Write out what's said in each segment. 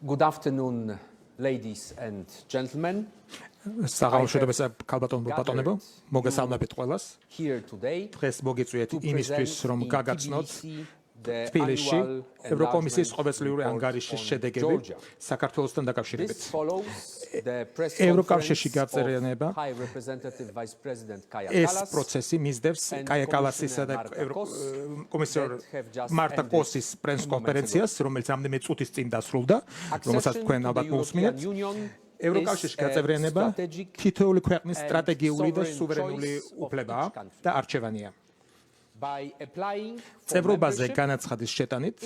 Good afternoon, ladies and gentlemen. საღამოშობეს ქალბატონებო, მოგესალმებით ყველას. Here today დღეს მოგიწვიეთ იმისთვის, რომ გაგაცნოთ თბილისში ევროკომისიის ყოველწლიური ანგარიშის შედეგები საქართველოსთან დაკავშირებით. ევროკავშირში გაწევრიანება ეს პროცესი მისდევს კაია კალასისა და კომისიორ მარტა კოსის პრეს კონფერენციას, რომელიც რამდენიმე წუთის წინ დასრულდა, რომელსაც თქვენ ალბათ მოусმინეთ. ევროკავშირში გაწევრიანება თითოეული ქვეყნის სტრატეგიული და სუვერენული უფლებაა და არჩევანია. წევრობაზე განაცხადის შეტანით,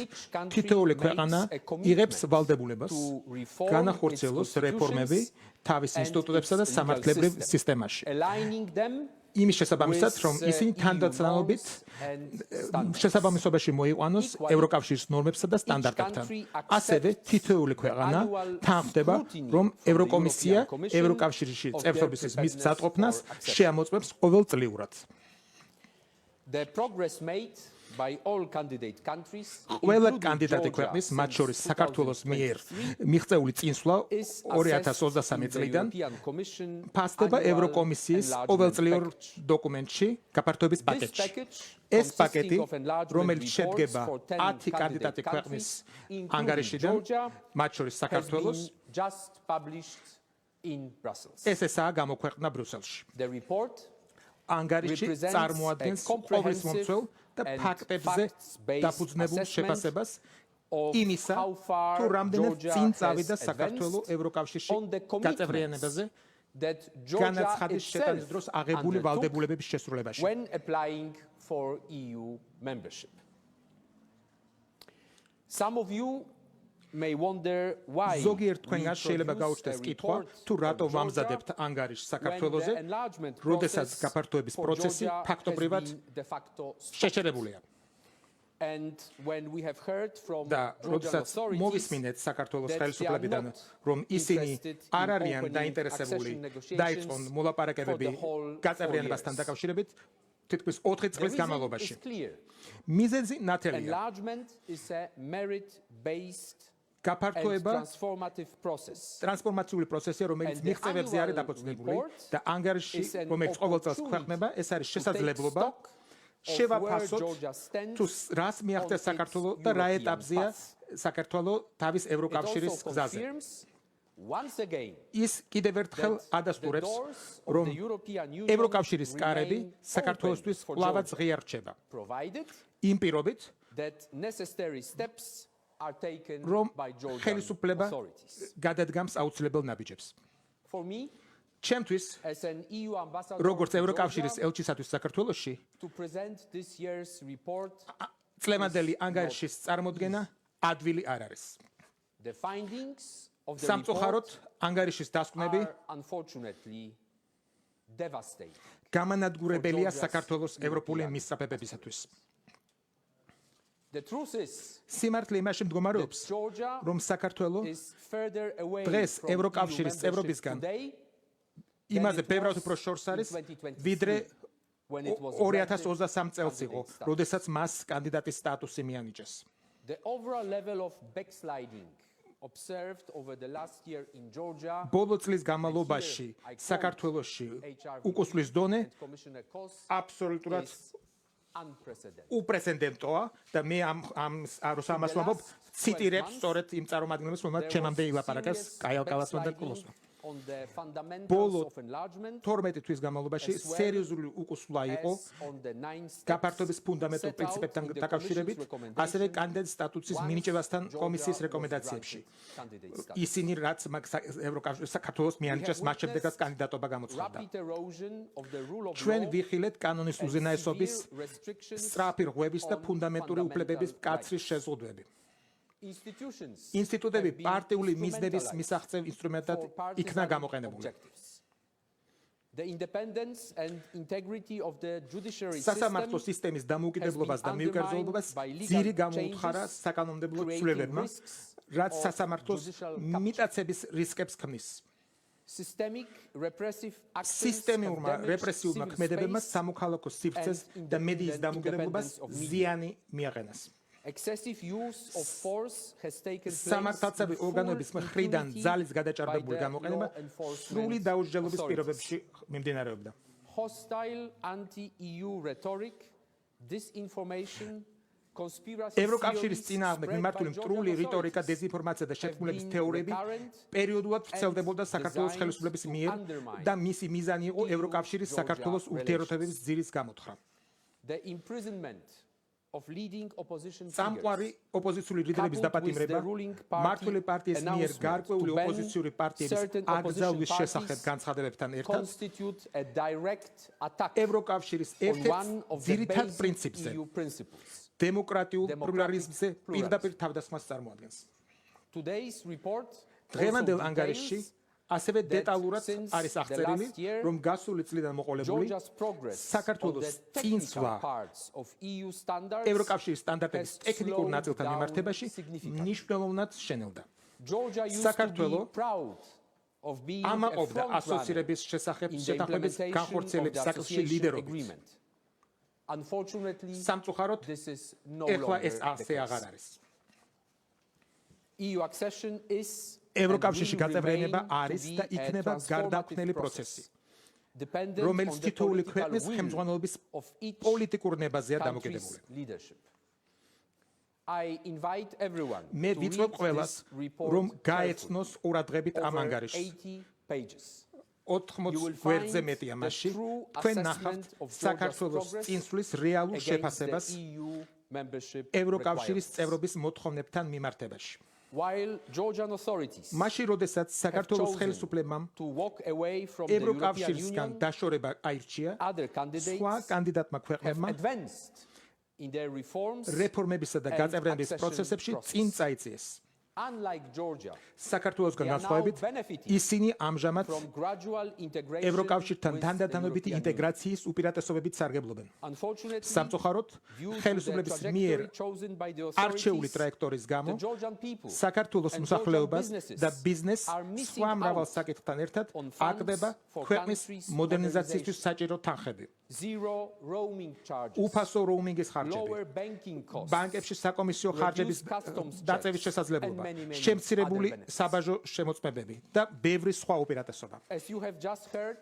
თითოეული ქვეყანა იღებს ვალდებულებას განახორციელოს რეფორმები თავის ინსტიტუტებსა და სამართლებრივ სისტემაში. იმის შესაბამისად, რომ ისინი თანდათანობით შესაბამისობაში მოიყვანოს ევროკავშირის ნორმებსა და სტანდარტებთან. ასევე თითოეული ქვეყანა თანხმდება, რომ ევროკომისია ევროკავშირში წევრობის მისაწყვეტნას შეამოწმებს ყოველწლიურად. The progress made by all candidate countries ყველა კანდიდატი ქვეყნის, მათ შორის საქართველოს მიერ მიღწეული წინსვლა 2023 წლიდან ფასდება ევროკომისიის ყოველწლიურ დოკუმენტში, გაფართოების პაკეტში. ეს პაკეტი, რომელიც შედგება 10 კანდიდატი ქვეყნის ანგარიშიდან, მათ შორის საქართველოს, ესაა გამოქვეყნდა ბრიუსელში. ანგარიში წარმოადგენს ყოვლის მომცველ და ფაქტებზე დაფუძნებულ შეფასებას იმისა, თუ რამდენად წინ წავიდა საქართველოს ევროკავშირში გაწევრიანებაზე განაცხადის შეტანის დროს აღებული ვალდებულებების შესრულებაში. When applying for EU membership. Some of you may wonder why ზოგიერთ თქვენგან შეიძლება გაუჩნდეს კითხვა, თუ რატო ვამზადებთ ანგარიშს საქართველოზე, როდესაც გაფართოების პროცესი ფაქტობრივად შეჩერებულია. And when we have heard from და როდესაც მოვისმინეთ საქართველოს ხელისუფლებიდან, რომ ისინი არ არიან დაინტერესებული დაიწყონ მოლაპარაკებები გაწევრიანებასთან დაკავშირებით, თითქმის 4 წლის განმავლობაში. მიზეზი ნათელია. Enlargement is a merit-based გაფართოება ტრანსფორმაციული პროცესია, რომელიც მიღწევებზე არის დაფუძნებული და ანგარიში, რომელიც ყოველ წელს ქვეყნება, ეს არის შესაძლებლობა შევაფასოთ თუ რას მიაღწევს საქართველოს და რა ეტაპზეა საქართველოს თავის ევროკავშირის გზაზე. ის კიდევ ერთხელ ადასტურებს, რომ ევროკავშირის კარები საქართველოსთვის კვლავაც ღია რჩება. იმ პირობით, რომ ხელისუფლება გადადგამს აუცილებელ ნაბიჯებს. ჩემთვის, როგორც ევროკავშირის ელჩისათვის საქართველოში, წლევანდელი ანგარიშის წარმოდგენა ადვილი არ არის. სამწუხაროდ, ანგარიშის დასკვნები გამანადგურებელია საქართველოს ევროპული მისწრაფებებისათვის. სიმართლე იმაში მდგომარეობს, რომ საქართველო დღეს ევროკავშირის წევრობისგან იმაზე ბევრად უფრო შორს არის, ვიდრე 2023 წელს იყო, როდესაც მას კანდიდატის სტატუსი მიანიჭეს. ბოლო წლის განმავლობაში საქართველოში უკუსვლის დონე აბსოლუტურად უპრეცედენტოა და მე ამას ვამბობ, ციტირებს სწორედ იმ წარმომადგენლებს, რომელთაც ჩემამდე ილაპარაკეს კაია კალასმა და კოლოსმა. ბოლო 12 თვის განმავლობაში სერიოზული უკუსვლა იყო გაფართოების ფუნდამენტურ პრინციპებთან დაკავშირებით, ასევე კანდიდატის სტატუსის მინიჭებასთან კომისიის რეკომენდაციებში. ისინი რაც საქართველოს მიანიჭეს, მას შემდეგაც კანდიდატობა გამოცხადდა. ჩვენ ვიხილეთ კანონის უზენაესობის, სწრაფი რღვევის და ფუნდამენტური უფლებების მკაცრი შეზღუდვები. ინსტიტუტები პარტიული მიზნების მისაღწევ ინსტრუმენტად იქნა გამოყენებული. სასამართლო სისტემის დამოუკიდებლობას და მიუკერძოებას ძირი გამოუთხარა საკანონმდებლო ცვლილებებმა, რაც სასამართლოს მიტაცების რისკებს ქმნის. სისტემურმა რეპრესიულმა ქმედებებმა სამოქალაქო სივრცეს და მედიის დამოუკიდებლობას ზიანი მიაყენეს. Excessive use of force has taken place სამართალდამცავი ორგანოების მხრიდან ძალის გადაჭარბებული გამოყენება სრული დაუსჯელობის პირობებში მიმდინარეობდა. Hostile anti-EU rhetoric, disinformation, conspiracy ევროკავშირის წინააღმდეგ მიმართული მტრული რიტორიკა, დეზინფორმაცია და შეთქმულების თეორიები პერიოდულად ვრცელდებოდა საქართველოს ხელისუფლების მიერ და მისი მიზანი იყო ევროკავშირის საქართველოს ურთიერთობების ძირის გამოთხრა. The imprisonment of leading opposition სამყარი figures ოპოზიციური ლიდერების დაპატიმრება, მმართველი პარტიის მიერ გარკვეული ოპოზიციური პარტიების აკრძალვის შესახებ განცხადებებთან ერთად constitute a direct attack ევროკავშირის on ერთ-ერთ one of the ძირითად basic პრინციპზე, EU principles. დემოკრატიულ პლურალიზმზე პირდაპირ თავდასხმას წარმოადგენს. Today's report დღევანდელ also ანგარიშში details ასევე დეტალურად since არის the აღწერილი, last year, რომ გასული წლიდან მოყოლებული Georgia's progress on საქართველოს the technical წინსვლა parts of EU standards ევროკავშირის სტანდარტების has ტექნიკურ slowed ნაწილთან down მიმართებაში significantly. მნიშვნელოვნად შენელდა. Georgia used to საქართველო be proud of being a ამაყობდა front runner ასოცირების შესახებ in the შეთანხმების implementation of განხორციელების the საკითხში association ლიდერობით. agreement. Unfortunately, სამწუხაროდ this is no ეხლა longer ეს the ასე case. აღარ არის. EU accession is ევროკავშირში and will გაწევრიანება remain to არის be და a იქნება transformative გარდაქმნელი process, პროცესი, dependent რომელიც on the თითოეული political ქვეყნის will ხელმძღვანელობის of each პოლიტიკურ ნებაზეა country's დამოკიდებული. leadership. I invite everyone მე to ვიწვევ read ყველას, this report რომ carefully გაეცნოს ყურადღებით ამ over ანგარიშს. 80 pages. 80 გვერდზე მეტია მასში. თქვენ ნახავთ საქართველოს წინსვლის რეალურ Against შეფასებას the EU membership ევროკავშირის requirements. წევრობის მოთხოვნებთან მიმართებაში. While Georgian authorities მაშინ, როდესაც საქართველოს chosen ხელისუფლებამ to walk away from the European ევროკავშირისგან Union, დაშორება აირჩია, other candidates სხვა კანდიდატმა have ქვეყნებმა advanced in their reforms. რეფორმებისა და and გაწევრიანების accession პროცესებში process. წინ წაიწიეს. Unlike Georgia, საქართველოსგან they are now განსხვავებით, benefiting ისინი ამჟამად from gradual integration ევროკავშირთან with the თანდათანობითი European Union. ინტეგრაციის უპირატესობებით სარგებლობენ. Unfortunately, სამწუხაროდ, due to the ხელისუფლების მიერ trajectory chosen by the არჩეული authorities, ტრაექტორის გამო the Georgian people საქართველოს and მოსახლეობას Georgian და businesses ბიზნესს are missing სხვა მრავალ out საკითხთან ერთად on funds აკდება for ქვეყნის countries' მოდერნიზაციისთვის საჭირო თანხები, zero roaming charges, უფასო როუმინგის ხარჯები, lower banking costs, ბანკებში საკომისიო ხარჯების reduced customs დაწევის checks, შესაძლებლობა, and many შემცირებული other benefits. საბაჟო შემოწმებები და ბევრი სხვა უპირატესობა. As you have just heard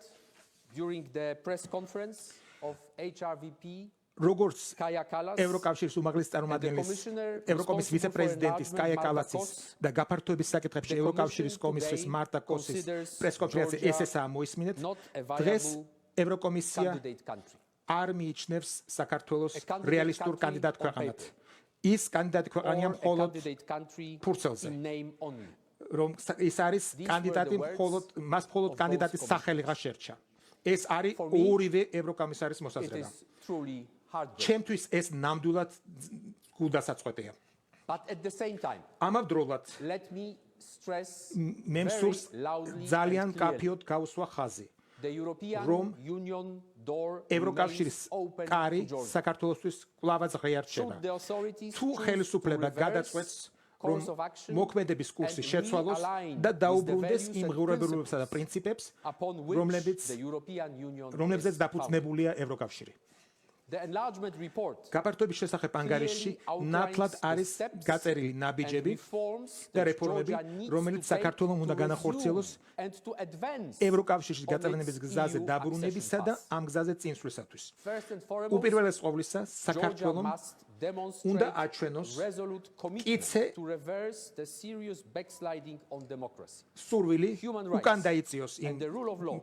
during the press conference of HRVP, როგორც Kaja Kallas, ევროკავშირის უმაღლესი წარმომადგენლის, Commissioner ევროკომის responsible for ვიცე-პრეზიდენტის enlargement, კაია Marta კალასის Kos, და გაფართოების საკითხებში the ევროკავშირის Commission კომისრის today მარტა კოსის considers პრესკონფერენცია Georgia ესესაა მოისმინეთ. not a დღეს viable ევროკომისია candidate country. არ მიიჩნევს საქართველოს A candidate რეალისტურ country კანდიდატ on ქვეყანად. paper. ის კანდიდატი ქვეყანია Or a მხოლოდ candidate country ფურცელზე, in name only. რომ ის არის These კანდიდატი were the მხოლოდ მას მხოლოდ of კანდიდატის those სახელიღა შერჩა. ეს არის For me, ორივე ევროკომისარის It მოსაზრება. is truly heartbreaking. ჩემთვის ეს ნამდვილად გულდასაწყვეტია. But at the same time, ამავდროულად let me stress მე very მსურს loudly ძალიან and clearly, კაფიოდ გავუსვა ხაზი. the European რომ Union door ევროკავშირის remains open კარი to Georgia. საქართველოსთვის კვლავაც ღია რჩება. Should the authorities თუ choose to ხელისუფლება reverse გადაწყვეტს, რომ course of action მოქმედების კურსი and შეცვალოს realign და with დაუბრუნდეს the იმ values and ღირებულებებსა და principles პრინციპებს, upon which რომლებიც the European Union რომლებზეც is founded. დაფუძნებულია ევროკავშირი. The enlargement report გაფართოების შესახებ ანგარიშში ნათლად არის გაწერილი and ნაბიჯები reforms და that რეფორმები, Georgia needs რომელიც to take საქართველოს უნდა to განახორციელოს resume and to advance ევროკავშირის on გაწევრიანების its გზაზე EU დაბრუნებისა accession და path. ამ გზაზე წინსვლისათვის. First and foremost, უპირველეს ყოვლისა, Georgia საქართველოს must demonstrate უნდა აჩვენოს resolute commitment კიცე to reverse the serious backsliding on democracy სურვილი Human rights უკან დაიწიოს იმ and the rule of law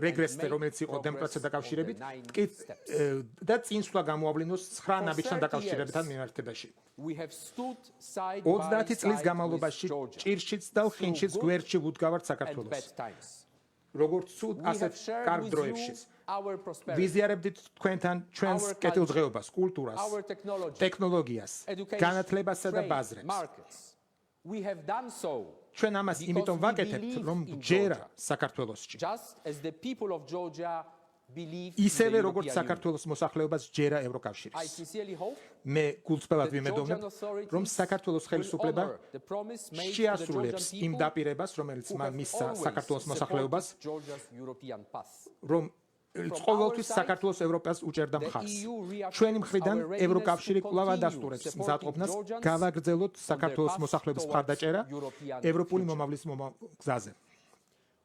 რეგრესზე, and make რომელიც იყო progress დემოკრატიასთან დაკავშირებით, on the 9 კი და წინსვლა გამოავლინოს 9 ნაბიჯთან 30 დაკავშირებთან years, მიმართებაში. we have stood side by 30 წლის side განმავლობაში with Georgia ჭირშიც და ლხინშიც good გვერდში ვუდგავართ and საქართველოს. bad times. როგორც ცუდ, We ასე have shared კარგ with დროებშიც. you our prosperity, ვიზიარებდით თქვენთან ჩვენს our კეთილდღეობას, კულტურას, our technology, ტექნოლოგიას, education, განათლებასა და trade, ბაზრებს. markets. We have done so ჩვენ ამას because იმიტომ we ვაკეთებთ, believe რომ in ჯერა Georgia. საქართველოსში. just as the people of Georgia believe in the ისევე European როგორც Union. საქართველოს მოსახლეობას ჯერა I ევროკავშირის. sincerely hope მე გულწრფელად that the ვიმედოვნებ, Georgian authorities რომ საქართველოს will ხელისუფლება honor the promise made to the შეასრულებს Georgian იმ people დაპირებას, რომელიც who მან have მისცა always საქართველოს მოსახლეობას, supported Georgia's European path. რომ ყოველთვის საქართველოს ევროპას უჭერდა მხარს. ჩვენი მხრიდან ევროკავშირი კვლავ ადასტურებს მზადყოფნას გავაგრძელოთ საქართველოს მოსახლეობის მხარდაჭერა ევროპული მომავლის გზაზე.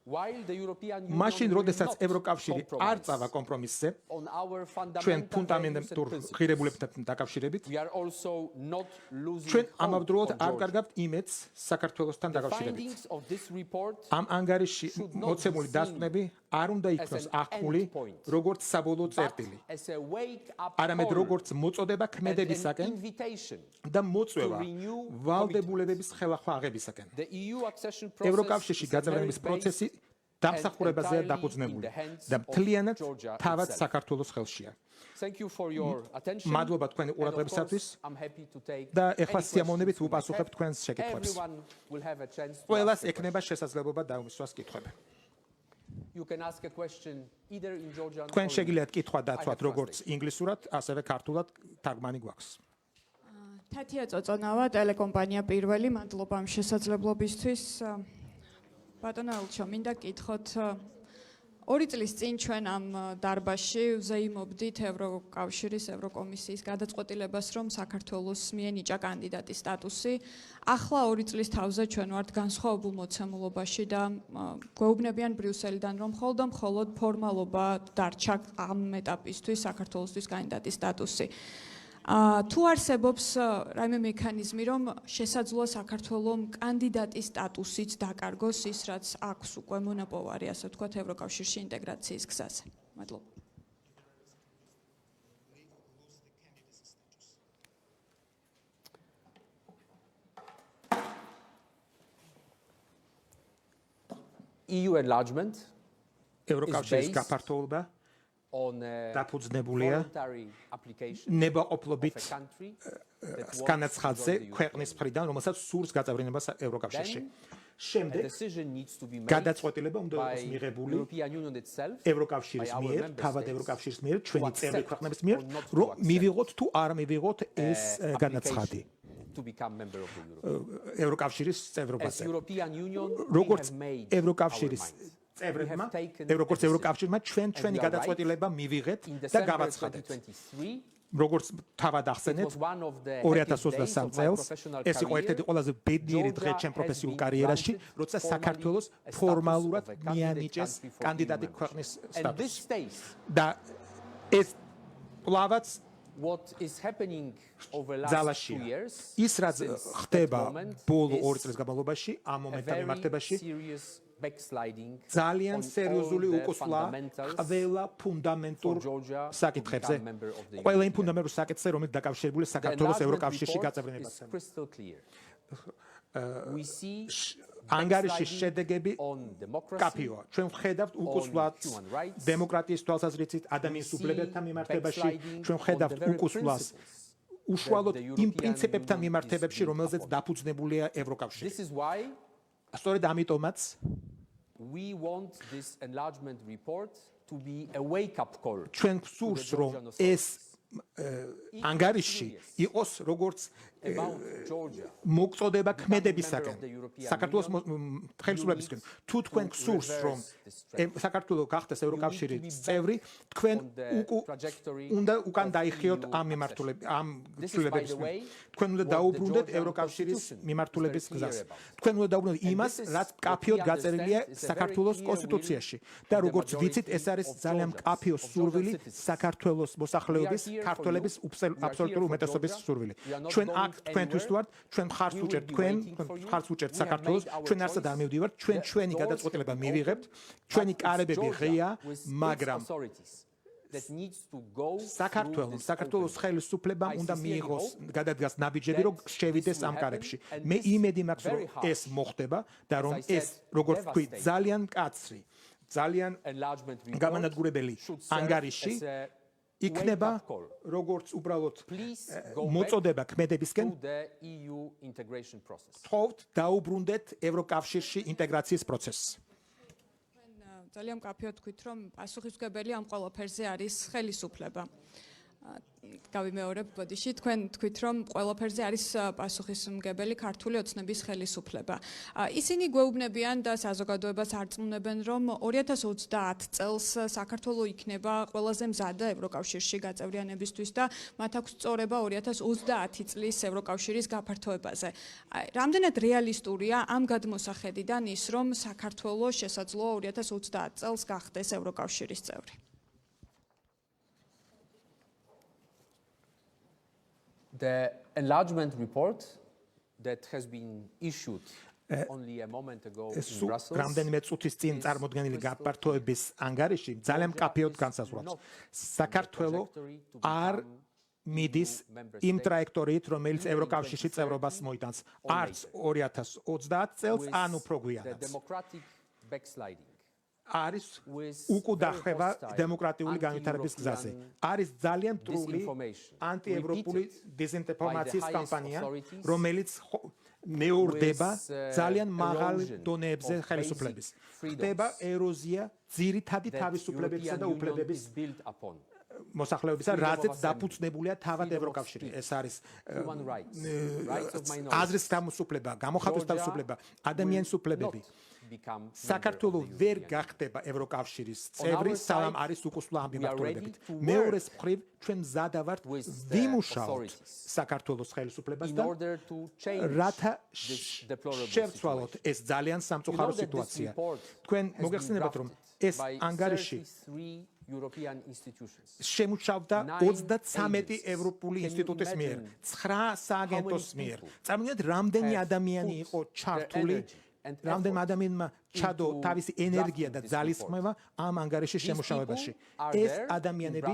მაშინ, როდესაც ევროკავშირი არ წავა კომპრომისზე, ჩვენ ფუნდამენტურ ღირებულებებთან დაკავშირებით, ჩვენ ამავდროულად არ კარგავთ იმედს საქართველოსთან დაკავშირებით. ამ ანგარიში მოცემული დასკვნები არ უნდა იქნოს აღქმული როგორც საბოლოო წერტილი, არამედ როგორც მოწოდება ქმედებისაკენ და მოწვევა ვალდებულებების ხელახლა აღებისაკენ. ევროკავშირში გაწევრიანების პროცესი დამსახურებაზეა დაფუძნებული და მთლიანად თავად საქართველოს ხელშია. მადლობა თქვენი ყურადღებისათვის და ეხლა სიამოვნებით ვუპასუხებ თქვენს შეკითხვებს. ყველას ექნება შესაძლებლობა დაუმისვას კითხვები. თქვენ შეგიძლიათ კითხვა დაცვათ როგორც ინგლისურად, ასევე ქართულად თარგმანი გვაქვს. თათია წოწონავა, ტელეკომპანია პირველი, მადლობა ამ შესაძლებლობისთვის. ბატონო ელჩო, მინდა გკითხოთ, 2 წლის წინ ჩვენ ამ დარბაზში ვზეიმობდით ევროკავშირის ევროკომისიის გადაწყვეტილებას, რომ საქართველოს მიენიჭა კანდიდატის სტატუსი. ახლა 2 წლის თავზე ჩვენ ვართ განსხვავებულ მოცემულობაში და გვეუბნებიან ბრიუსელიდან, რომ მხოლოდ ფორმალობა დარჩა ამ ეტაპისთვის საქართველოსთვის კანდიდატის სტატუსი. თუ არსებობს რაიმე მექანიზმი, რომ შესაძლოა საქართველოს კანდიდატის სტატუსით დაკარგოს ის, რაც აქვს უკვე მონაპოვარი, ასე ვთქვათ, ევროკავშირში ინტეგრაციის გზაზე. მადლობა. EU enlargement ევროკავშირის გაფართოება დაფუძნებულია ნებაყოფლობით განაცხადზე ქვეყნის მხრიდან, რომელსაც სურს გაწევრიანებას ევროკავშირში. შემდეგ გადაწყვეტილება უნდა იყოს მიღებული ევროკავშირის მიერ, თავად ევროკავშირის მიერ, ჩვენი წევრი ქვეყნების მიერ, რომ მივიღოთ თუ არ მივიღოთ ეს განაცხადი ევროკავშირის წევრობაზე. როგორც ევროკავშირის წევრებმა, როგორც ევროკავშირმა ჩვენი გადაწყვეტილება მივიღეთ და გავაცხადეთ. როგორც თავად ახსენეთ, 2023 წელს ეს იყო ერთ-ერთი ყველაზე ბედნიერი დღე ჩემ პროფესიულ კარიერაში, როცა საქართველოს ფორმალურად მიანიჭეს კანდიდატი ქვეყნის სტატუსი. და ეს პლავაც ძალაშია. ის რაც ხდება ბოლო 2 წლის განმავლობაში, ამ მომენტთან მიმართებაში ძალიან სერიოზული უკუსვლა ყველა ფუნდამენტურ საკითხებზე. ყველა იმ ფუნდამენტურ საკითხზე, რომელიც დაკავშირებულია საქართველოს ევროკავშირში გაწევრიანებასთან. ანგარიშის შედეგები კაფეოა. ჩვენ ვხედავთ უკუსვლას დემოკრატიის თვალსაზრისით, ადამიანის უფლებებთან მიმართებაში, ჩვენ ვხედავთ უკუსვლას უშუალოდ იმ პრინციპებთან მიმართებებში, რომელზეც დაფუძნებულია ევროკავშირი. სწორედ ამიტომაც we want this enlargement report to be a wake up call. ჩვენ ვსურს, რომ ეს ანგარიში იყოს როგორც მოწოდება ქმედებისაკენ საქართველოს ხელისუფლებისკენ. თუ თქვენ გსურს, რომ საქართველოს გახდეს ევროკავშირის წევრი, თქვენ უნდა უკან დაიხიოთ ამ ცვლილებების მიერ. თქვენ უნდა დაუბრუნდეთ ევროკავშირის მიმართულების გზას. თქვენ უნდა დაუბრუნდეთ იმას, რაც მკაფიოდ გაწერილია საქართველოს კონსტიტუციაში. და როგორც ვიცით, ეს არის ძალიან მკაფიო სურვილი საქართველოს მოსახლეობის, ქართველების აბსოლუტური უმეტესობის სურვილი. ჩვენ აქ თქვენთვის ვართ, ჩვენ მხარს უჭერთ თქვენ, მხარს უჭერთ საქართველოს, ჩვენ არსად არ მივდივართ, ჩვენი გადაწყვეტილება მივიღებთ, ჩვენი კარებები ღია, მაგრამ საქართველოს ხელისუფლებამ უნდა მიიღოს გადადგას ნაბიჯები, რომ შევიდეს ამ კარებში. მე იმედი მაქვს, რომ ეს მოხდება და რომ ეს, როგორც თქვი, ძალიან მკაცრი, ძალიან გამანადგურებელი ანგარიში იქნება როგორც უბრალოდ მოწოდება ქმედებისკენ. თხოვთ დაუბრუნდეთ ევროკავშირში ინტეგრაციის პროცესს. ძალიან მკაფიოდ თქვით, რომ პასუხისმგებელი ამ ყველაფერზე არის ხელისუფლება. გავიმეორებ ბოდიში თქვენ თქვით რომ ყველაფერზე არის პასუხისმგებელი ქართული ოცნების ხელისუფლება. ისინი გვეუბნებიან და საზოგადოებას არწმუნებენ რომ 2030 წელს საქართველო იქნება ყველაზე მზადა ევროკავშირში გაწევრიანებისთვის და მათ აქვს წორება 2030 წლის ევროკავშირის გაფართოებაზე. რამდენად რეალისტურია ამ გადმოსახედიდან ის რომ საქართველო შესაძლოა 2030 წელს გახდეს ევროკავშირის წევრი? The enlargement report that has been issued only a moment ago in Brussels. რამდენიმე წუთის წინ წარმოდგენილი გაფართოების ანგარიში ძალიან მკაფიოდ განსაზღვრავს. საქართველო არ მიდის იმ ტრაექტორიით, რომელიც ევროკავშირში წევრობას მოიტანს. არც 2030 წელს, ან უფრო გვიანაც. არის უკუდახება დემოკრატიული განვითარების გზაზე. არის ძალიან მტრული ანტიევროპული დეზინფორმაციის კამპანია, რომელიც მეორდება ძალიან მაღალ დონეებზე ხელისუფლების. ხდება ეროზია ძირითადი თავისუფლებებისა და უფლებების მოსახლეობისა, რაზეც დაფუძნებულია თავად ევროკავშირი. ეს არის აზრის თავისუფლება, გამოხატვის თავისუფლება, ადამიანის უფლებები. საქართველო ვერ გახდება ევროკავშირის წევრი, სანამ არის უკუსლა ამ მიმართულებებით. მეორეს მხრივ, ჩვენ მზადა ვართ ვიმუშაოთ საქართველოს ხელისუფლებას და რათა შევცვალოთ ეს ძალიან სამწუხარო სიტუაცია. თქვენ მოგეხსენებათ, რომ ეს ანგარიში შემუშავდა 33 ევროპული ინსტიტუტის მიერ, 9 სააგენტოს მიერ. წარმოიდგინეთ, რამდენი ადამიანი იყო ჩართული, რამდენმა ადამიანმა ჩადო თავისი ენერგია და ძალისხმევა ამ ანგარიშის შემუშავებაში. ეს ადამიანები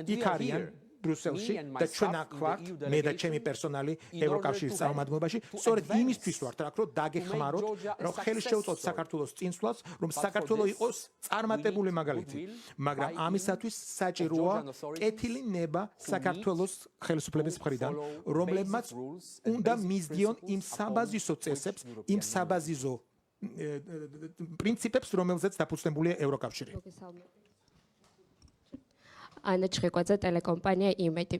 იქ არიან ბრუსელში და ჩვენ აქ ვართ, მე და ჩემი პერსონალი ევროკავშირის წარმომადგენლობაში, სწორედ იმისთვის ვართ, რომ დაგეხმაროთ, რომ ხელი შეუწყოთ საქართველოს წინსვლას, რომ საქართველო იყოს წარმატებული მაგალითი. მაგრამ ამისათვის საჭიროა კეთილი ნება საქართველოს ხელისუფლების მხრიდან, რომლებმაც უნდა მისდიონ იმ საბაზისო წესებს, იმ საბაზისო პრინციპებს, რომელზეც დაფუძნებულია ევროკავშირი. ანა ჩხიკვაძე, ტელეკომპანია იმედი.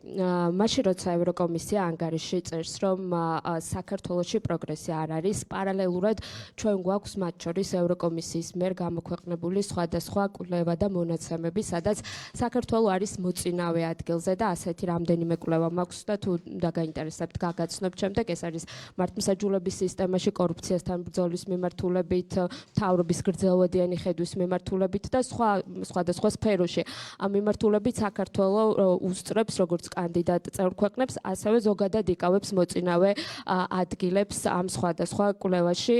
მაშინ როცა ევროკომისია ანგარიში წერს, რომ საქართველოში პროგრესი არ არის, პარალელურად ჩვენ გვაქვს მათ შორის ევროკომისიის მიერ გამოქვეყნებული სხვადასხვა კვლევა და მონაცემები, სადაც საქართველო არის მოწინავე ადგილზე და ასეთი რამდენიმე კვლევა მაქვს და თუ დაგაინტერესებთ, გაგაცნობ შემდეგ, ეს არის მართლმსაჯულების სისტემაში კორუფციასთან ბრძოლის მიმართულებით, მთავრობის გრძელვადიანი ხედვის მიმართულებით და სხვადასხვა სფეროში. ამ მიმართულებით საქართველო უსწრებს როგორც კანდიდატ წევრ ქვეყნებს, ასევე ზოგადად იკავებს მოწინავე ადგილებს ამ სხვადასხვა კვლევაში.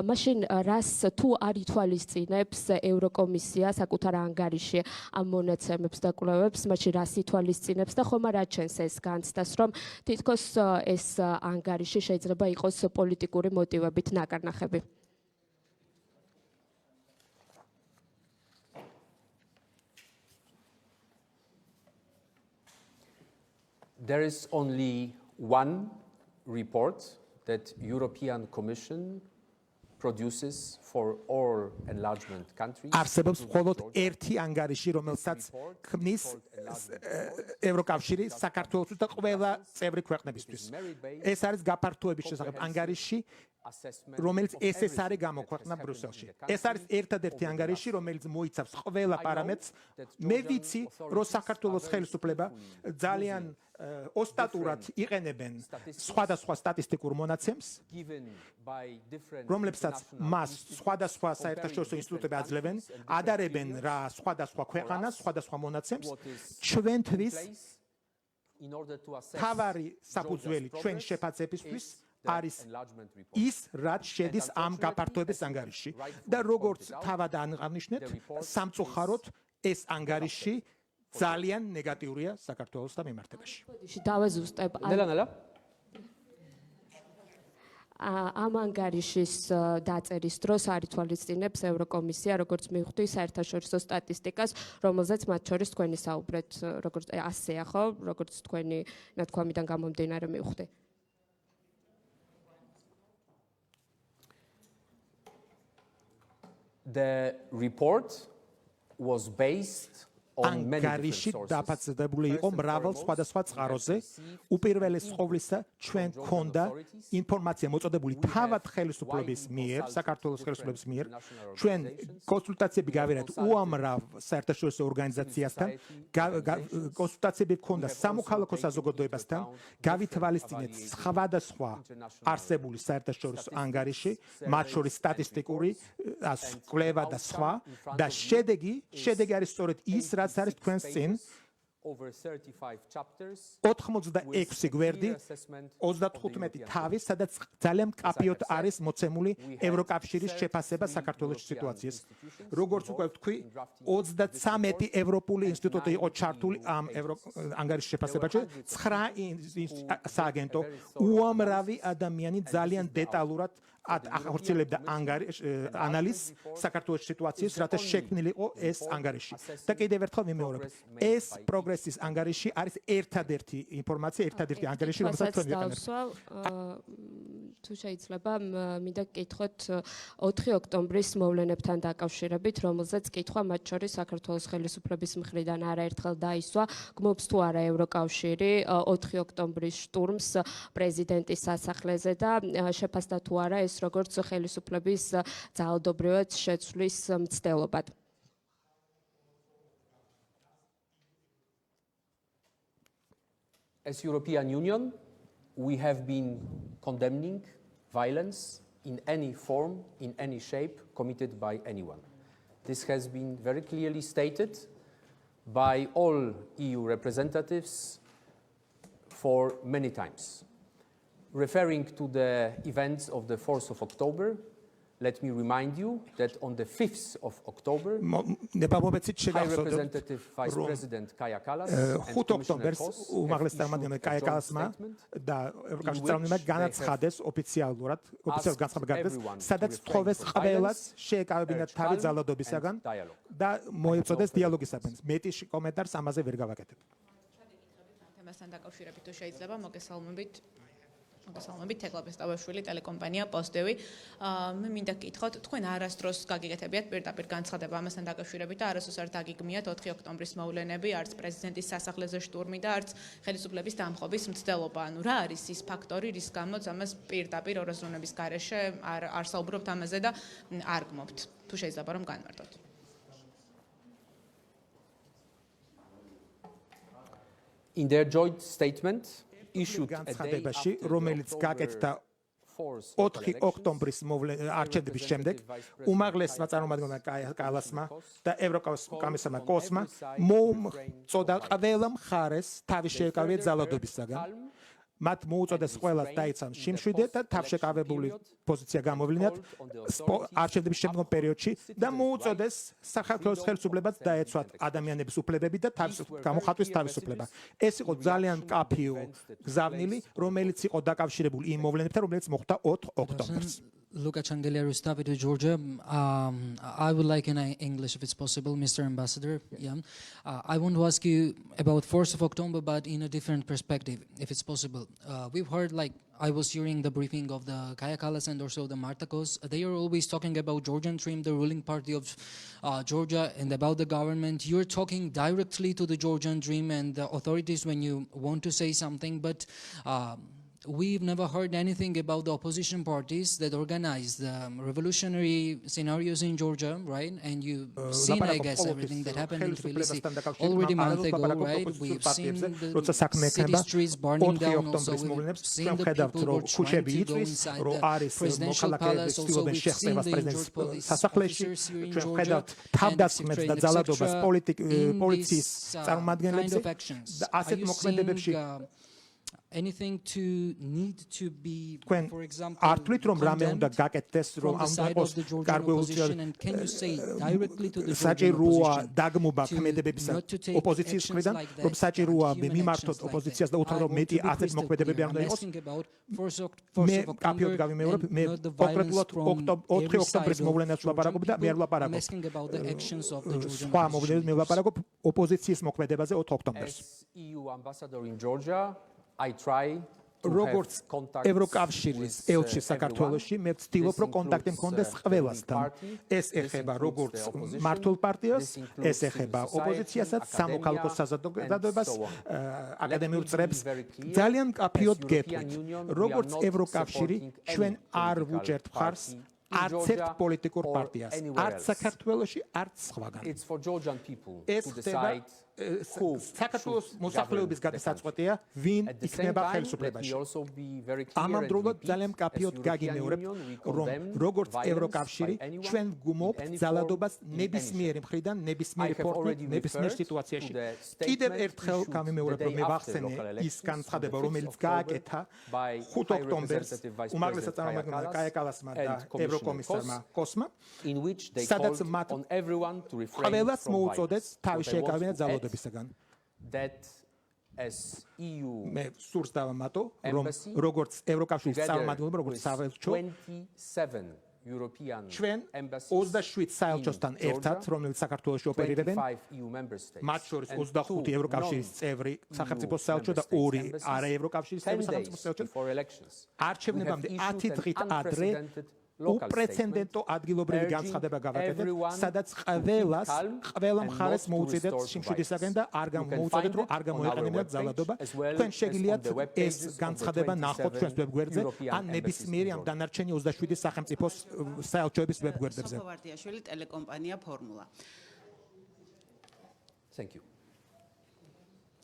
მაშინ რას თუ არ ითვალისწინებს ევროკომისია საკუთარ ანგარიში ამ მონაცემებს და კვლევებს, მაშინ რას ითვალისწინებს და ხომ არ აჩენს ეს განცდას, რომ თითქოს ეს ანგარიში შეიძლება იყოს პოლიტიკური მოტივებით ნაკარნახები? There is only one report that European Commission produces for all enlargement countries. არსებობს მხოლოდ ერთი ანგარიში, რომელსაც ქმნის ევროკავშირი საქართველოს და ყველა წევრი ქვეყნებისთვის. ეს არის გაფართოების შესახებ ანგარიში, რომელიც ეს არის გამოქვეყნდა ბრუსელში. ეს არის ერთადერთი ანგარიში, რომელიც მოიცავს ყველა პარამეტრს. მე ვიცი, რომ საქართველოს ხელისუფლება ძალიან ოსტატურად იყენებენ სხვადასხვა სტატისტიკურ მონაცემს, რომლებსაც მას სხვადასხვა საერთაშორისო ინსტიტუტები აძლევენ, ადარებენ რა სხვადასხვა ქვეყანას, სხვადასხვა მონაცემს. ჩვენთვის თავარი საფუძველი ჩვენ შეფასებისთვის არის ის, რაც შედის ამ გაფართოების ანგარიში და როგორც თავად აღნიშნეთ, სამწუხაროდ ეს ანგარიში ძალიან ნეგატიურია საქართველოსთან მიმართებაში. დავაზუსტებ. ნელა ამ ანგარიშის დაწერის დროს არ ითვალისწინებს ევროკომისია, როგორც მივხვდი, საერთაშორისო სტატისტიკას, რომელზეც მათ შორის თქვენი საუბრეთ, როგორც ასეა, ხო, როგორც თქვენი ნათქვამიდან გამომდინარე მივხვდი. The report was based ანგარიში დაფასებული იყო მრავალ სხვადასხვა წყაროზე. უპირველეს ყოვლისა, ჩვენ გქონდა ინფორმაცია მოწოდებული თავად ხელისუფლების მიერ, საქართველოს ხელისუფლების მიერ. ჩვენ კონსულტაციები გავერეთ უამრავ საერთაშორისო ორგანიზაციასთან, კონსულტაციები გქონდა სამოქალაქო საზოგადოებასთან, გავითვალისწინეთ სხვადასხვა არსებული საერთაშორისო ანგარიში, მათ შორის სტატისტიკური, კვლევა და სხვა და შედეგი არის სწორედ ის, რაც არის თქვენს წინ 86 გვერდი 35 თავი, სადაც ძალიან მკაფიოდ არის მოცემული ევროკავშირის შეფასება საქართველოს სიტუაციას. როგორც უკვე ვთქვი, 33 ევროპული ინსტიტუტი იყო ჩართული ამ ანგარიშის შეფასებაში, 9 სააგენტო, უამრავი ადამიანი ძალიან დეტალურად ახორციელებდა ანალიზს საქართველოს სიტუაციის, რათა შექმნილი იყო ეს ანგარიში. და კიდევ ერთხელ მიმეორებ, ეს პროგრესის ანგარიში არის ერთადერთი ინფორმაცია, ერთადერთი ანგარიში, რომელსაც თქვენ ვიყენებთ. თუ შეიძლება, მინდა გკითხოთ 4 ოქტომბრის მოვლენებთან დაკავშირებით, რომელზეც კითხვა მათ შორის საქართველოს ხელისუფლების მხრიდან არაერთხელ დაისვა, გმობს თუ არა ევროკავშირი 4 ოქტომბრის შტურმს პრეზიდენტის სასახლეზე და შეფასდა თუ არა ეს როგორც ხელისუფლების ძალადობრივად შეცვლის მცდელობად. As European Union, we have been condemning violence in any form, in any shape, committed by anyone. This has been very clearly stated by all EU representatives for many times. Referring to the events of the 4th of October, let me remind you that on the 5th of October, High Representative Vice President Kaja Kallas and Commissioner Vos have issued a joint statement და ევროკავშირის წარმომადგენლმა განაცხადეს ოფიციალურად განცხადება, სადაც თხოვეს ყველას შეეკავებინათ თავი ძალადობისაგან და მოეწოდეს დიალოგისაკენ. მეტი კომენტარს ამაზე ვერ გავაკეთებ. თემასთან დაკავშირებით თუ შეიძლება მოგესალმებით თეკლა ბესტავაშვილი, ტელეკომპანია პოსტევი. მე მინდა გკითხოთ, თქვენ არასდროს გაგიგეთებიათ პირდაპირ განცხადება ამასთან დაკავშირებით და არასდროს არ დაგიგმიათ 4 ოქტომბრის მოვლენები, არც პრეზიდენტის სასახლეზე შტურმი და არც ხელისუფლების დამხობის მცდელობა. ანუ რა არის ის ფაქტორი, რის გამოც ამას პირდაპირ ორაზროვნების გარეშე არ საუბრობთ ამაზე და არ გმობთ? თუ შეიძლება რომ განმარტოთ. In their joint statement, განცხადებაში, რომელიც გაკეთდა 4 ოქტომბრის არჩევნების შემდეგ, უმაღლესმა წარმომადგენელმა კაია კალასმა და ევროკომისარმა კოსმა მოუწოდა ყველა მხარეს თავი შეეკავიათ ძალადობისაგან. მათ მოუწოდეს ყველას დაიცან შიმშვიდე და თავშეკავებული პოზიცია გამოვლინათ არჩევნების შემდგომ პერიოდში და მოუწოდეს საქართველოს ხელისუფლებას დაეცვათ ადამიანების უფლებები და გამოხატვის თავისუფლება. ეს იყო ძალიან მკაფიო გზავნილი, რომელიც იყო დაკავშირებული იმ მოვლენებთან, რომელიც მოხდა 4 ოქტომბერს. Luca Changeliarus, David, Georgia. I would like in English, if it's possible, Mr. Ambassador. Yeah. I want to ask you about 4th of October, but in a different perspective, if it's possible. We've heard, like, I was hearing the briefing of the Kaja Kallas and also the Martakos. They are always talking about Georgian Dream, the ruling party of Georgia, and about the government. You're talking directly to the Georgian Dream and the authorities when you want to say something, but we've never heard anything about the opposition parties that organize the revolutionary scenarios in Georgia, right? And you've seen, I guess, everything that happened in Tbilisi already a month ago, right? We've seen the city streets burning down, also we've seen the people who are trying to go inside the presidential palace, also we've seen the injured police officers here in Georgia, and Ukraine, etc. In these kind of actions, are you seeing anything to need to be, for example, condemned from the side of the Georgian opposition, and can you say directly to the Georgian opposition not to take actions like that, human actions like that? I'm asking about 4th of October and not the violence from every side of Georgian people. I'm asking about the actions of the Georgian opposition. As EU ambassador in Georgia, I try როგორც ევროკავშირის ელჩი საქართველოში მე ვცდილობ რომ კონტაქტი მქონდეს ყველასთან ეს ეხება როგორც მართულ პარტიას ეს ეხება ოპოზიციასაც სამოქალაქო საზოგადოებას აკადემიურ წრებს ძალიან მკაფიოდ გეტყვით როგორც ევროკავშირი ჩვენ არ ვუჭერთ მხარს არც ერთ პოლიტიკურ პარტიას არც საქართველოში არც სხვაგან ეს ხდება საქართველოს მოსახლეობის გადასაწყვეტია ვინ იქნება ხელისუფლებაში ამავდროულად ძალიან მკაფიოდ გაგიმეორებთ რომ როგორც ევროკავშირი ჩვენ ვგუმობთ ძალადობას ნებისმიერი მხრიდან ნებისმიერი ფორმით ნებისმიერ სიტუაციაში კიდევ ერთხელ გამიმეორებ რომ მე ვახსენე ის განცხადება რომელიც გააკეთა 5 ოქტომბერს უმაღლესად წარმომადგენელმა კაია კალასმა და ევროკომისარმა კოსმა სადაც მათ ყველას მოუწოდეს თავი შეეკავინა ძალადობისაგან that as EU მე სურს დავამატო რომ როგორც ევროკავშირის წარმომადგენლობა როგორც საელჩო 27 European ჩვენ 27 საელჩოსთან ერთად რომელიც საქართველოში ოპერირებენ მათ შორის 25 ევროკავშირის წევრი სახელმწიფო საელჩო და 2 არაევროკავშირის წევრი სახელმწიფო საელჩო არჩევნებამდე 10 დღით ადრე უპრეცედენტო ადგილობრივი განცხადება გავაკეთეთ, სადაც ყველა მხარეს მოუწოდეთ სიმშვიდისაგან და არ გამოუწოდეთ, რომ არ გამოეყენებინათ ძალადობა. თქვენ შეგიძლიათ ეს განცხადება ნახოთ ჩვენს ვებგვერდზე, ან ნებისმიერი ამ დანარჩენი 27 სახელმწიფოს საელჩოების ვებგვერდებზე. სოფოვარდიაშვილი ტელეკომპანია ფორმულა. Thank you.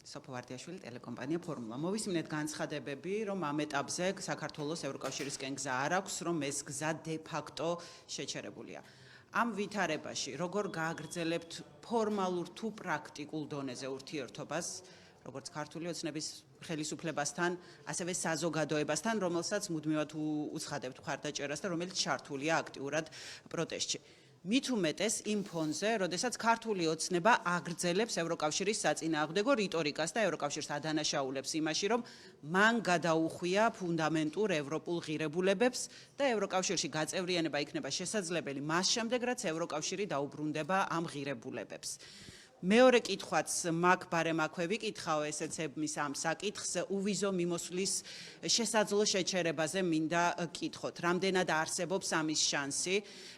სოფოვარდიაშვილი ტელეკომპანია ფორმულა. მოვისმინეთ განცხადებები, რომ ამ ეტაპზე საქართველოს ევროკავშირისკენ გზა არ აქვს, რომ ეს გზა დე ფაქტო შეჩერებულია. ამ ვითარებაში როგორ გააგრძელებთ ფორმალურ თუ პრაქტიკულ დონეზე ურთიერთობას, როგორც ქართული ოცნების ხელისუფლებასთან, ასევე საზოგადოებასთან, რომელსაც მუდმივად უცხადებთ მხარდაჭერას და რომელიც ჩართულია აქტიურად პროტესტში. მით უმეტეს იმ ფონზე, როდესაც ქართული ოცნება აგრძელებს ევროკავშირის საწინააღმდეგო რიტორიკას და ევროკავშირს ადანაშაულებს იმაში, რომ მან გადაუხვია ფუნდამენტურ ევროპულ ღირებულებებს და ევროკავშირში გაწევრიანება იქნება შესაძლებელი მას შემდეგ, რაც ევროკავშირი დაუბრუნდება ამ ღირებულებებს. მეორე კითხვაც მაგ ბარემ აქვე ვიკითხავ ესეცების ამ საკითხს უვიზო მიმოსვლის შესაძლო შეჩერებაზე მინდა კითხოთ. რამდენად არსებობს ამის შანსი,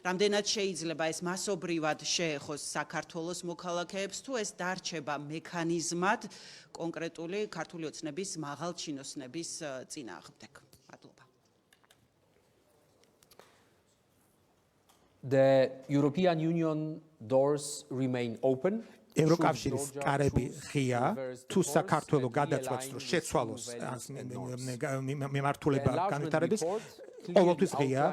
რამდენად შეიძლება ეს მასობრივად შეეხოს საქართველოს მოქალაქეებს თუ ეს დარჩება მექანიზმად კონკრეტული ქართული ოცნების მაღალჩინოსნების წინააღმდეგ. მადლობა. The European Union doors remain open. ევროკავშირის კარები ღია თუ საქართველოს გადაწყვეტს რომ შეცვალოს მიმართულება განვითარების ყოველთვის ღია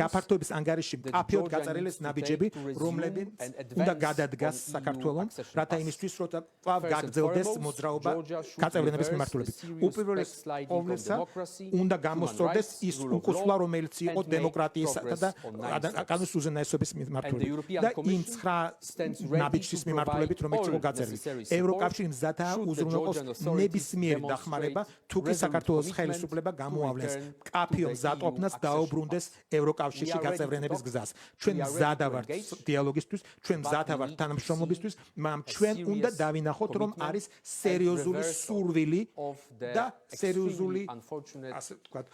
გაფართოების ანგარიში მკაფიოდ გაწერილეს ნაბიჯები რომლებიც უნდა გადადგას საქართველოს რათა იმისთვის რომ კვლავ გაგრძელდეს მოძრაობა გაწევრიანების მიმართულებით უპირველეს ყოვლისა უნდა გამოსწორდეს ის უკუსვლა რომელიც იყო დემოკრატიისა და კანონის უზენაესობის მიმართულებით და იმ 9 ნაბიჯის მიმართულებით რომელიც იყო გაწერილი ევროკავშირი მზადაა უზრუნველყოს ნებისმიერი დახმარება თუ კი საქართველოს ხელისუფლება გამოავლენს კაფიო მზადყოფნას დაუბრუნდეს ევროკავშირში გაწევრიანების გზას. ჩვენ მზადა ვართ დიალოგისთვის, ჩვენ მზადა ვართ თანამშრომლობისთვის, მაგრამ ჩვენ უნდა დავინახოთ, რომ არის სერიოზული სურვილი და სერიოზული ასე ვთქვათ,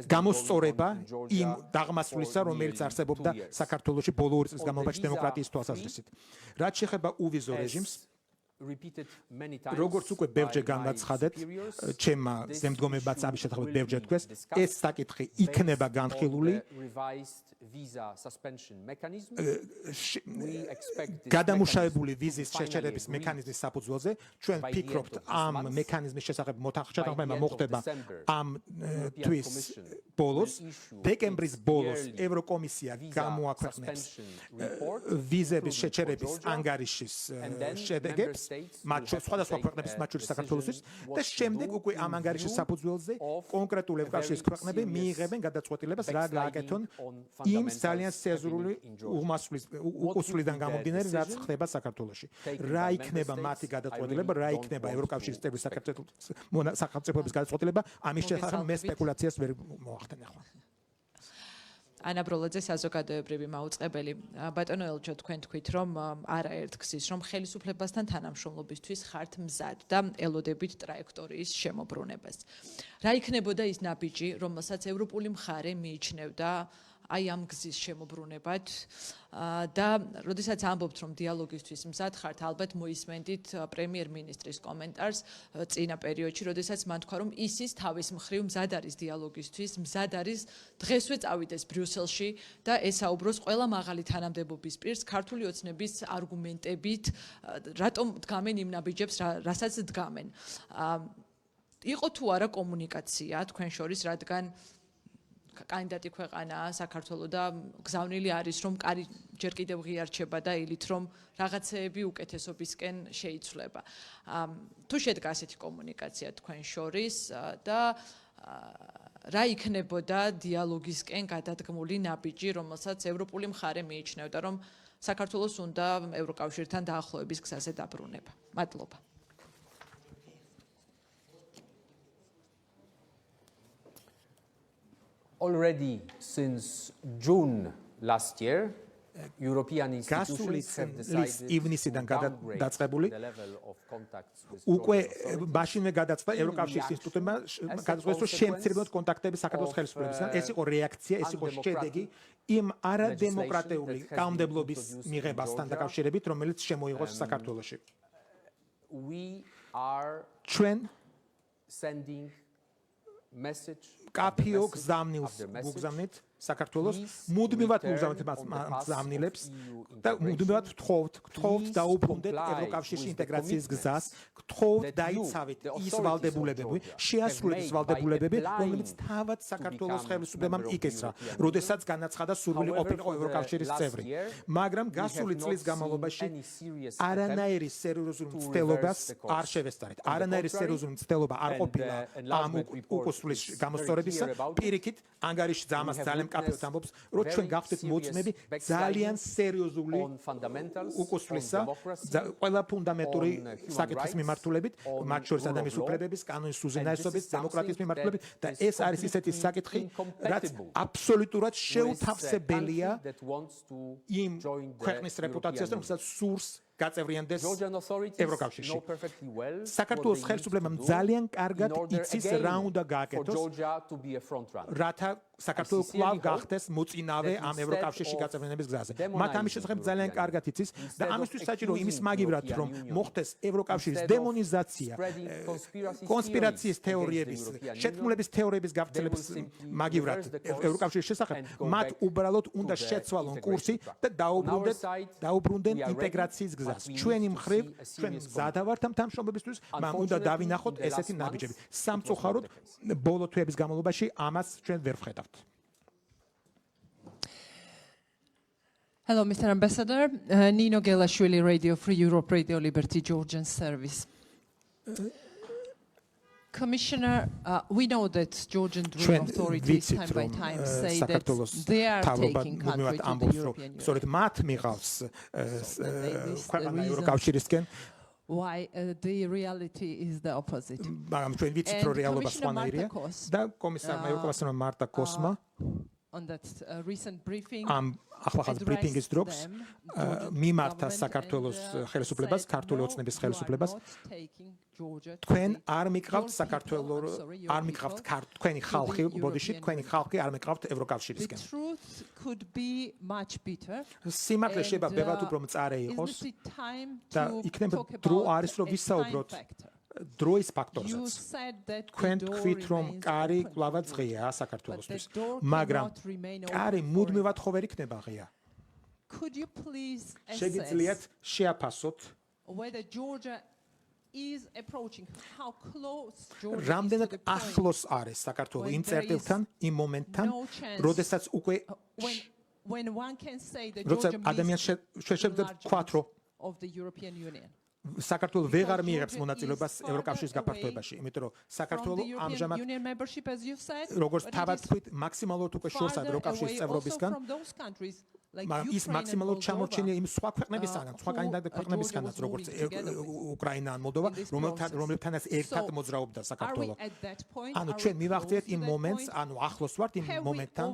გამოსწორება იმ დაღმასვლისა, რომელიც არსებობდა საქართველოში ბოლო 2 წლის განმავლობაში დემოკრატიის თვალსაზრისით. რაც შეეხება უვიზო რეჟიმს როგორც უკვე ბევრჯერ განაცხადეთ, ჩემმა ზემდგომებაც ამის შესახებ ბევრჯერ თქვეს, ეს საკითხი იქნება განხილული გადამუშავებული ვიზის შეჩერების მექანიზმის საფუძველზე. ჩვენ ვფიქრობთ, ამ მექანიზმის შესახებ მოთანხმება მოხდება ამ თვის ბოლოს. დეკემბრის ბოლოს ევროკომისია გამოაქვეყნებს ვიზების შეჩერების ანგარიშის შედეგებს. მათ სხვადასხვა ქვეყნების მათ შორის საქართველოსთვის და შემდეგ უკვე ამ ანგარიშის საფუძველზე კონკრეტული ევროკავშირის ქვეყნები მიიღებენ გადაწყვეტილებას რა გააკეთონ იმ ძალიან სერიოზული უკუსვლიდან გამომდინარე რაც ხდება საქართველოში. რა იქნება მათი გადაწყვეტილება, რა იქნება ევროკავშირის წევრი სახელმწიფოების გადაწყვეტილება, ამის შესახებ მე სპეკულაციას ვერ მოახდენ ახლა. ანა ბროლაძე საზოგადოებრივი მაუწყებელი. ბატონო ელჩო, თქვენ თქვით, რომ არაერთ გზის, რომ ხელისუფლებასთან თანამშრომლობისთვის ხართ მზად და ელოდებით ტრაექტორიის შემოbrunებას. რა იქნებოდა ის ნაბიჯი, რომელსაც ევროპული მხარე მიიჩნევდა აი ამ გზის შემოbrunებად და როდესაც ამბობთ, რომ დიალოგისთვის მზად ხართ, ალბათ მოისმენდით პრემიერ-მინისტრის კომენტარს წინა პერიოდში, როდესაც მან თქვა, რომ ისის თავის მხრივ მზად არის დიალოგისთვის, მზად არის დღესვე წავიდეს ბრიუსელში და ესაუბროს ყველა მაღალი თანამდებობის პირს ქართული ოცნების არგუმენტებით, რატომ დგამენ იმ ნაბიჯებს, რასაც დგამენ. იყო თუ არა კომუნიკაცია თქვენ შორის, რადგან კანდიდატი ქვეყანაა საქართველო და გზავნილი არის რომ კარი ჯერ კიდევ ღიარჩება და ილით რომ რაღაცეები უკეთესობისკენ შეიცვლება. თუ შედგა ასეთი კომუნიკაცია თქვენ შორის და რა იქნებოდა დიალოგისკენ გადადგმული ნაბიჯი, რომელსაც ევროპული მხარე მიიჩნევდა რომ საქართველოს უნდა ევროკავშირთან დაახლოების გზაზე დაბრუნება. მადლობა. Already since June last year, European institutions have decided ივნისიდან to დაწყებული the level of contacts with უკვე Georgian authorities. მაშინვე გადაწყდა ევროკავშირის ინსტიტუტებმა გადაწყვეტს რომ შემცირებულად კონტაქტები საქართველოს ხელისუფლებისგან. ეს იყო რეაქცია, ეს იყო შედეგი იმ არადემოკრატიული კანონმდებლობის მიღებასთან დაკავშირებით, რომელიც შემოიღოს საქართველოში. We are ჩვენ sending message კაფიო გზავნილს გუგზავნით საქართველოს მუდმივად გუგზავნით გზავნილებს და მუდმივად გთხოვთ დაუბრუნდეთ ევროკავშირის ინტეგრაციის გზას, გთხოვთ დაიცავით ის ვალდებულებები, შეასრულეთ ის ვალდებულებები, რომელიც თავად საქართველოს ხელისუფლებამ იკისრა, როდესაც განაცხადა სურვილი ყოფილიყო ევროკავშირის წევრი. მაგრამ გასული წლის განმავლობაში არანაირი სერიოზული მცდელობას არ შევესწარეთ. არანაირი სერიოზული მცდელობა არ ყოფილა ამ უკუსვლის გამოსწორებისა. პირიქით, ანგარიში ამას ძალიან კაფეოთ ამბობს, რომ ჩვენ გავხდით მოწმები ძალიან სერიოზული უკუსვლისა, ყველა ფუნდამენტური საკითხის მიმართულებით, მათ შორის ადამიანის უფლებების, კანონის უზენაესობის, დემოკრატიის მიმართულებით და ეს არის ისეთი საკითხი, რაც აბსოლუტურად შეუთავსებელია იმ ქვეყნის რეპუტაციას, რომელსაც სურს გაწევრიანდეს ევროკავშირში. საქართველოს ხელისუფლებამ ძალიან კარგად იცის რა უნდა გააკეთოს, რათა საქართველოს კვლავ გახდეს მოწინავე ამ ევროკავშირში გაწევრიანების გზაზე. მათ ამის შესახებ ძალიან კარგად იცის და ამისთვის საჭირო იმის მაგივრად, რომ მოხდეს ევროკავშირის დემონიზაცია, კონსპირაციის თეორიების, შეთქმულების თეორიების გავრცელების მაგივრად ევროკავშირის შესახებ, მათ უბრალოდ უნდა შეცვალონ კურსი და დაუბრუნდნენ ინტეგრაციის გზას. ჩვენი მხრივ, ჩვენ მზად ვართ ამ თანამშრომლობისთვის, მაგრამ უნდა დავინახოთ ესეთი ნაბიჯები. სამწუხაროდ, ბოლო თვეების განმავლობაში ამას ჩვენ ვერ ვხედავთ. Hello, Mr. Ambassador. Nino Gelashvili, Radio Free Europe, Radio Liberty, Georgian Service. Commissioner, we know that Georgian authorities time by time say that they are taking country to the European Union. Why the reality is the opposite. And Commissioner Marta Kosma on that recent briefing ახლა ბრიფინგის დროს მიმართა საქართველოს ხელისუფლებას, ქართული ოცნების ხელისუფლებას. თქვენ არ მიყავთ საქართველოს, არ მიყავთ თქვენი ხალხი, ბოდიში, თქვენი ხალხი არ მიყავთ ევროკავშირისგან. სიმართლე შეიძლება ბევრად უფრო მწარე იყოს და იქნება დრო არის რომ ვისაუბროთ დროის ფაქტორზეც. თქვენ თქვით რომ კარი კვლავაც ღია საქართველოსთვის, მაგრამ კარი მუდმივად ხო ვერ იქნება ღია. შეგიძლიათ შეაფასოთ რამდენად ახლოს არის საქართველო იმ წერტილთან, იმ მომენტთან, როდესაც უკვე როცა ადამიანს შეშებდეთ თქვათ რომ საქართველო ვეღარ მიიღებს მონაწილეობას ევროკავშირის გაფართოებაში, იმიტომ რომ საქართველო ამჟამად როგორც თავად თქვით, მაქსიმალურად უკვე შორს არის ევროკავშირის წევრობისგან. მაგრამ ის მაქსიმალურად ჩამორჩენია იმ სხვა ქვეყნებისგან, სხვა კანდიდატ ქვეყნებისგანაც, როგორც უკრაინა ან მოლდოვა, რომლებთანაც ერთად მოძრაობდა საქართველო. ანუ ჩვენ მივახციეთ იმ მომენტს, ანუ ახლოს ვართ იმ მომენტთან,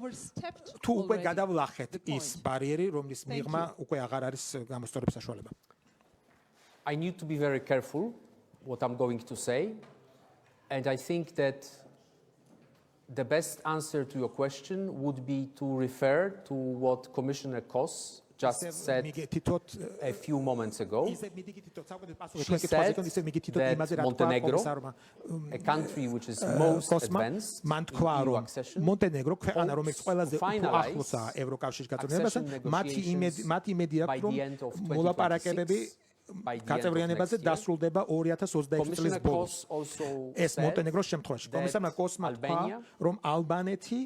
თუ უკვე გადავლახეთ ის ბარიერი, რომლის მიღმა უკვე აღარ არის გამოსწორების საშუალება. I need to be very careful what I'm going to say, and I think that the best answer to your question would be to refer to what Commissioner Kos just said a few moments ago. She said that Montenegro, a country which is most advanced in EU accession, hopes to finalize accession negotiations by the end of 2026. გაწევრიანებაზე დასრულდება 2026 წლის ბოლოს. ეს მონტენეგროს შემთხვევაში. კომისარმა კოსმა თქვა, რომ ალბანეთი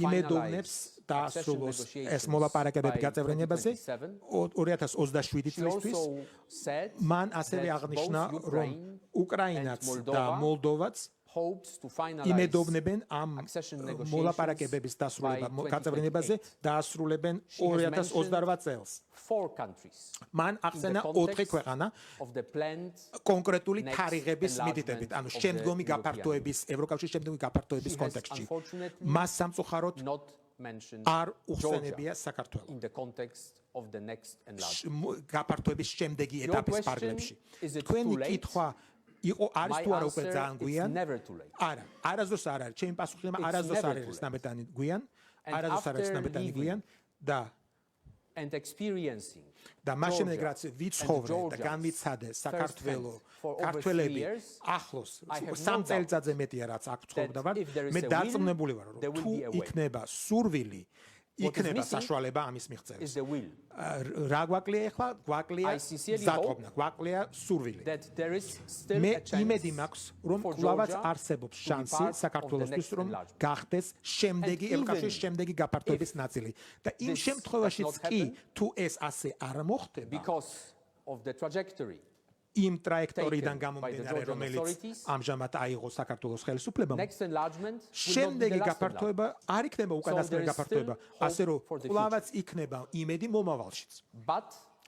იმედოვნებს დაასრულოს ეს მოლაპარაკებები გაწევრიანებაზე 2027 წლისთვის. მან ასევე აღნიშნა, რომ უკრაინაც და მოლდოვაც იმედოვნებენ ამ მოლაპარაკებების დასრულება გაწევრიანებაზე დაასრულებენ 2028 წელს. მან ახსენა 4 ქვეყანა კონკრეტული თარიღების მიდიდებით, ანუ შემდგომი გაფართოების, ევროკავშირის შემდგომი გაფართოების კონტექსტში. მას სამწუხაროდ არ უხსენებია საქართველო გაფართოების შემდეგი ეტაპის ფარგლებში. თქვენი კითხვა იყო არის თუ არა უკვე ძალიან გვიან? არა, არასდროს არ არის. ჩემი პასუხი არასდროს არ არის ნაბედანი გვიან, არასდროს არ არის ნაბედანი გვიან და მას შემდეგ რაც ვიცხოვრე და განვიცადე საქართველო, ქართველები ახლოს 3 წელიწადზე მეტია რაც აქ ცხოვრობდა ვარ, მე დარწმუნებული ვარ, რომ თუ იქნება სურვილი, იქნება საშუალება ამის მიღწევის. რა გვაკლია ახლა? გვაკლია ზადყოფნა, გვაკლია სურვილი. მე იმედი მაქვს, რომ კვლავაც არსებობს შანსი საქართველოსთვის, რომ გახდეს შემდეგი ევროკავშირის შემდეგი გაფართოების ნაწილი. და იმ შემთხვევაშიც კი, თუ ეს ასე არ მოხდება, იმ ტრაექტორიდან გამომდინარე, რომელიც ამჟამად აიღო საქართველოს ხელისუფლებამ, შემდეგი გაფართოება არ იქნება უკანასკნელი გაფართოება, ასე რომ კვლავაც იქნება იმედი მომავალშიც.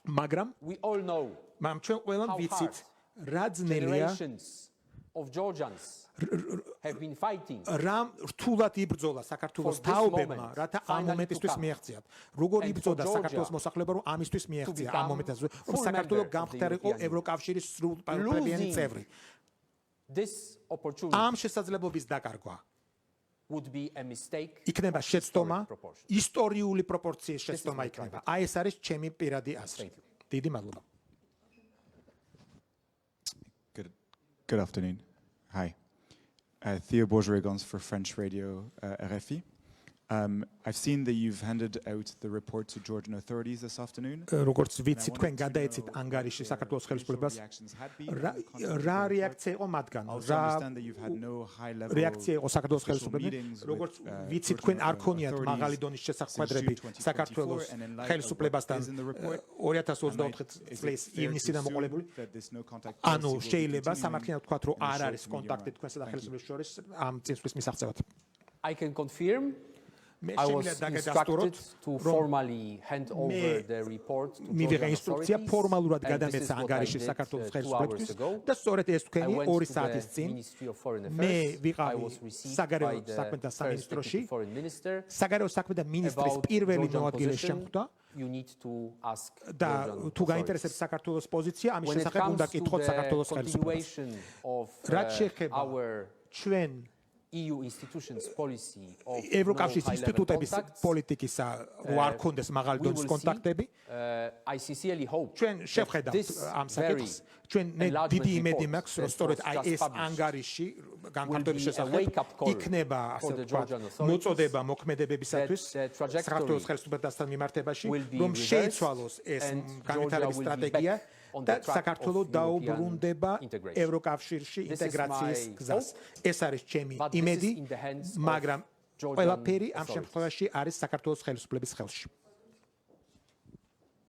მაგრამ ჩვენ ყველამ ვიცით, რა ძნელია რამ რთულად იბრძოლა საქართველოს თაობებმა, რათა ამ მომენტისთვის მიაღწიათ. როგორ იბრძოდა საქართველოს მოსახლეობა, რომ ამისთვის მიაღწია ამ მომენტზე, რომ საქართველო გამხდარიყო ევროკავშირის სრულპარლამენტარული წევრი. ამ შესაძლებლობის დაკარგვა იქნება შეცდომა, ისტორიული პროპორციის შეცდომა იქნება. აი ეს არის ჩემი პირადი აზრი. დიდი მადლობა. Good afternoon. Hi. Theo Bourgerigons for French Radio RFI. I've seen that you've handed out the report to Georgian authorities this afternoon. როგორც ვიცი, თქვენ გადაეცით ანგარიში საქართველოს ხელისუფლებას. რა რეაქცია იყო მათგან? რა რეაქცია იყო საქართველოს ხელისუფლებიდან? როგორც ვიცი, თქვენ არ ქონიათ მაღალი დონის შესახვედრები საქართველოს ხელისუფლებასთან 2024 წლის ივნისიდან მოყოლებული. ანუ შეიძლება სამართლიანად ვთქვათ, რომ არ არის კონტაქტი თქვენსა და ხელისუფლების შორის ამ წინსვლის მისაღწევად. I can confirm I was instructed to formally hand over the report to მივიღე ინსტრუქცია ფორმალურად გადამეცა ანგარიში საქართველოს ხელისუფლებას და სწორედ ეს თქვენი 2 საათის წინ მე ვიყავი საგარეო საქმეთა სამინისტროში საგარეო საქმეთა მინისტრის პირველი მოადგილე შემხვდა და თუ გაინტერესებს საქართველოს პოზიცია ამის შესახებ უნდა კითხოთ საქართველოს ხელისუფლებას რაც შეეხება ჩვენ EU institutions policy of ევროკავშირის ინსტიტუტების პოლიტიკისა რო არ კონდეს მაღალი დონის კონტაქტები I sincerely hope ჩვენ შევხედავთ ამ საკითხს ჩვენ დიდი იმედი მაქვს რომ სწორედ აი ეს ანგარიში განხორციელების შესახებ იქნება ასე ვთქვათ მოწოდება მოქმედებებისათვის საქართველოს ხელისუფლებასთან მიმართებაში რომ შეიცვალოს ეს განვითარების სტრატეგია და საქართველოს დაუბრუნდება ევროკავშირში ინტეგრაციის გზას. ეს არის ჩემი იმედი, მაგრამ ყველაფერი ამ შემთხვევაში არის საქართველოს ხელისუფლების ხელში.